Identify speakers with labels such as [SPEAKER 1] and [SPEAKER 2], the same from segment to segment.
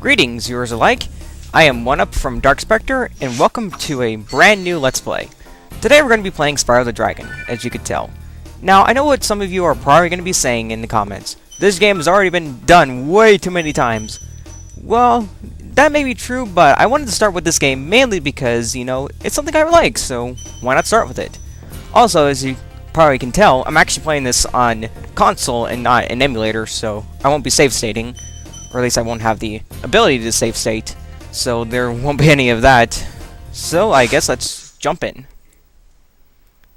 [SPEAKER 1] Greetings, viewers alike. I am OneUp from DarkSpectre, and welcome to a brand new Let's Play. Today we're going to be playing Spyro the Dragon, as you can tell. Now, I know what some of you are probably going to be saying in the comments. This game has already been done way too many times. Well, that may be true, but I wanted to start with this game mainly because, you know, it's something I like, so why not start with it? Also, as you probably can tell, I'm actually playing this on console and not an emulator, so I won't be save stating. Or at least I won't have the ability to save state, so there won't be any of that. So I guess let's jump in.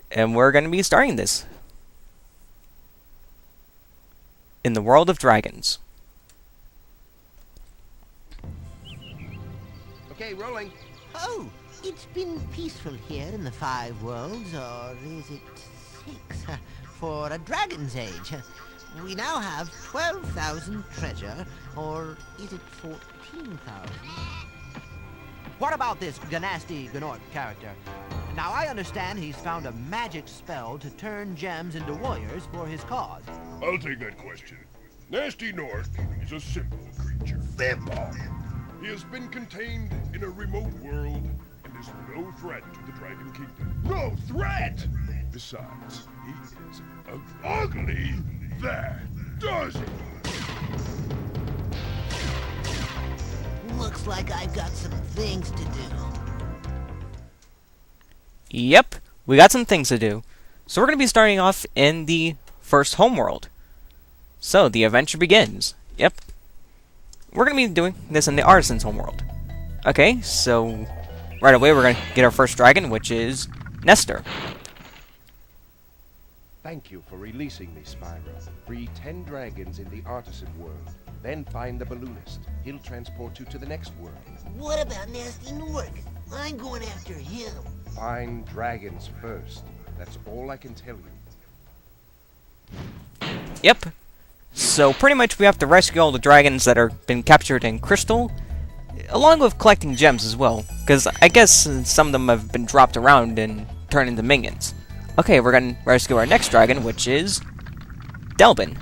[SPEAKER 1] And we're going to be starting this. In the world of dragons.
[SPEAKER 2] Okay, rolling.
[SPEAKER 3] Oh, it's been peaceful here in the Five Worlds, or is it 6? For a dragon's age. We now have 12,000 treasure, or is it 14,000?
[SPEAKER 2] What about this Ganasty Gnorc character? Now, I understand he's found a magic spell to turn gems into warriors for his cause.
[SPEAKER 4] I'll take that question. Nasty North is a simple creature.
[SPEAKER 3] Simple.
[SPEAKER 4] He has been contained in a remote world and is no threat to the Dragon Kingdom. No threat! Besides, he is ugly. That does it!
[SPEAKER 3] Looks like I've got some things to do.
[SPEAKER 1] Yep, we got some things to do. So we're going to be starting off in the first homeworld. So, the adventure begins. Yep. We're going to be doing this in the Artisans homeworld. Okay, so right away we're going to get our first dragon, which is Nestor.
[SPEAKER 5] Thank you for releasing me, Spyro. Free 10 dragons in the Artisan world. Then find the balloonist. He'll transport you to the next world.
[SPEAKER 3] What about Nasty Nork? I'm going after him.
[SPEAKER 5] Find dragons first. That's all I can tell you.
[SPEAKER 1] Yep. So pretty much we have to rescue all the dragons that are been captured in Crystal, along with collecting gems as well, because I guess some of them have been dropped around and turned into minions. Okay, we're gonna rescue our next dragon, which is Delbin.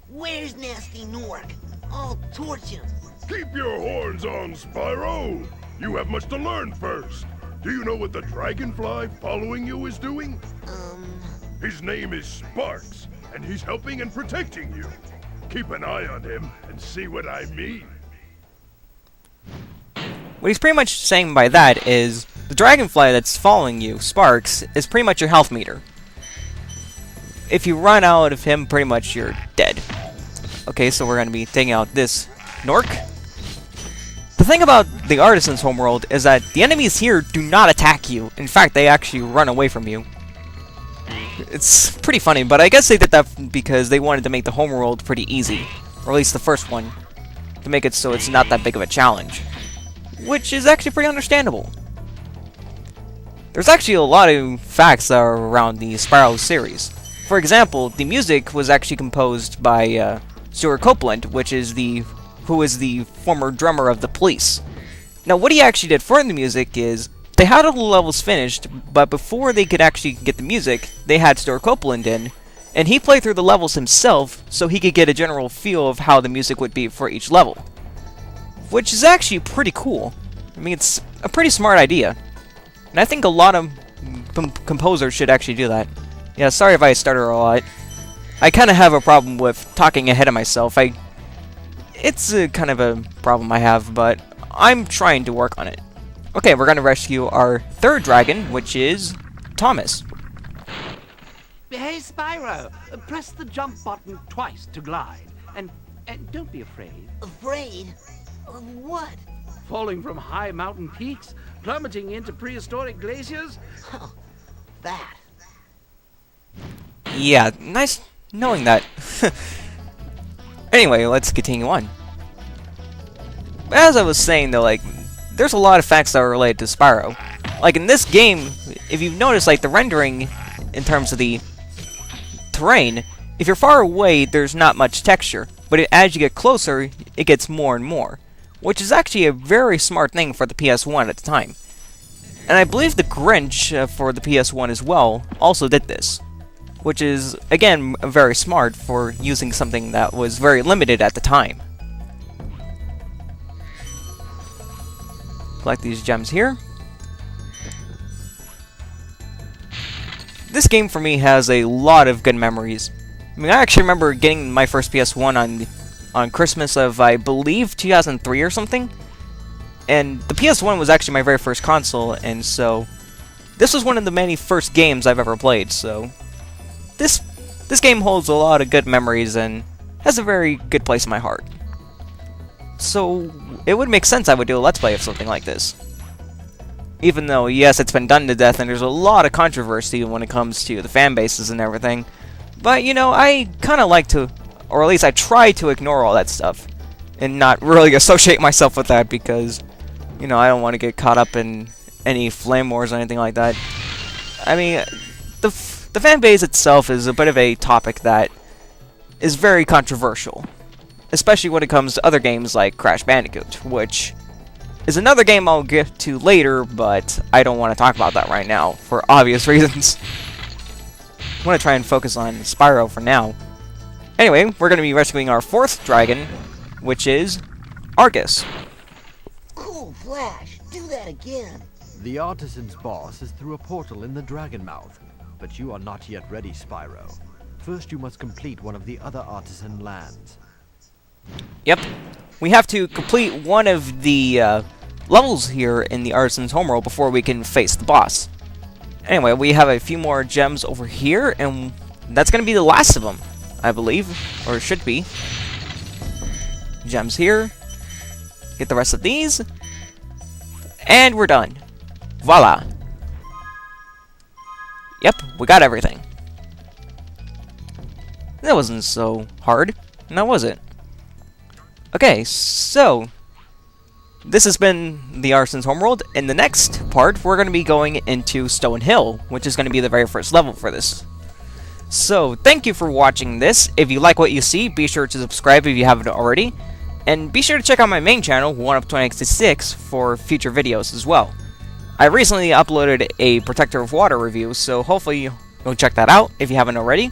[SPEAKER 3] Where's Nasty Nork? I'll torch him.
[SPEAKER 4] Keep your horns on, Spyro! You have much to learn first. Do you know what the dragonfly following you is doing? His name is Sparks, and he's helping and protecting you. Keep an eye on him and see what I mean.
[SPEAKER 1] What he's pretty much saying by that is, the dragonfly that's following you, Sparks, is pretty much your health meter. If you run out of him, pretty much you're dead. Okay, so we're going to be taking out this Nork. The thing about the Artisans homeworld is that the enemies here do not attack you. In fact, they actually run away from you. It's pretty funny, but I guess they did that because they wanted to make the homeworld pretty easy. Or at least the first one. To make it so it's not that big of a challenge. Which is actually pretty understandable. There's actually a lot of facts that are around the Spyro series. For example, the music was actually composed by Stuart Copeland, who is the former drummer of the Police. Now, what he actually did for the music is, they had all the levels finished, but before they could actually get the music, they had Stuart Copeland in, and he played through the levels himself, so he could get a general feel of how the music would be for each level. Which is actually pretty cool. I mean, it's a pretty smart idea. And I think a lot of composers should actually do that. Yeah, sorry if I stutter a lot. I kind of have a problem with talking ahead of myself. It's kind of a problem I have, but I'm trying to work on it. Okay, we're going to rescue our third dragon, which is Thomas.
[SPEAKER 6] Hey, Spyro, press the jump button twice to glide. And don't be afraid.
[SPEAKER 3] Afraid? Of what?
[SPEAKER 6] Falling from high mountain peaks, plummeting into prehistoric glaciers.
[SPEAKER 3] Oh, that.
[SPEAKER 1] Yeah, nice knowing that. Anyway, let's continue on. As I was saying though, like, there's a lot of facts that are related to Spyro. Like in this game, if you've noticed, like the rendering in terms of the terrain, if you're far away, there's not much texture. But as you get closer, it gets more and more. Which is actually a very smart thing for the PS1 at the time. And I believe the Grinch for the PS1 as well also did this. which is, again, very smart for using something that was very limited at the time. collect these gems here. This game for me has a lot of good memories. I mean, I actually remember getting my first PS1 on Christmas of, I believe, 2003 or something. And the PS1 was actually my very first console, and so this was one of the many first games I've ever played, so this game holds a lot of good memories and has a very good place in my heart. So it would make sense I would do a Let's Play of something like this. Even though, yes, it's been done to death and there's a lot of controversy when it comes to the fan bases and everything. But, you know, I kind of like to, or at least I try to ignore all that stuff and not really associate myself with that because, you know, I don't want to get caught up in any flame wars or anything like that. I mean, the fan base itself is a bit of a topic that is very controversial. Especially when it comes to other games like Crash Bandicoot, which is another game I'll get to later, but I don't want to talk about that right now, for obvious reasons. I want to try and focus on Spyro for now. Anyway, we're going to be rescuing our 4th dragon, which is Argus.
[SPEAKER 3] Cool Flash, do that again.
[SPEAKER 2] The Artisans boss is through a portal in the Dragon Mouth, but you are not yet ready, Spyro. First you must complete one of the other Artisan lands.
[SPEAKER 1] Yep, we have to complete one of the levels here in the Artisan's homeworld before we can face the boss. Anyway, we have a few more gems over here, and that's going to be the last of them, I believe, or it should be. Gems here. Get the rest of these. And we're done. Voila. Yep, we got everything. That wasn't so hard, now was it? Okay, so this has been the Artisan's Homeworld. In the next part, we're going to be going into Stone Hill, which is going to be the very first level for this. So, thank you for watching this. If you like what you see, be sure to subscribe if you haven't already. And be sure to check out my main channel, 1up2066, for future videos as well. I recently uploaded a Protector of Water review, so hopefully you'll check that out if you haven't already.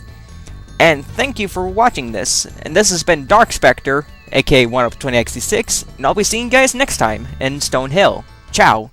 [SPEAKER 1] And thank you for watching this. And this has been DarkSpectre, aka 1up2066, and I'll be seeing you guys next time in Stone Hill. Ciao!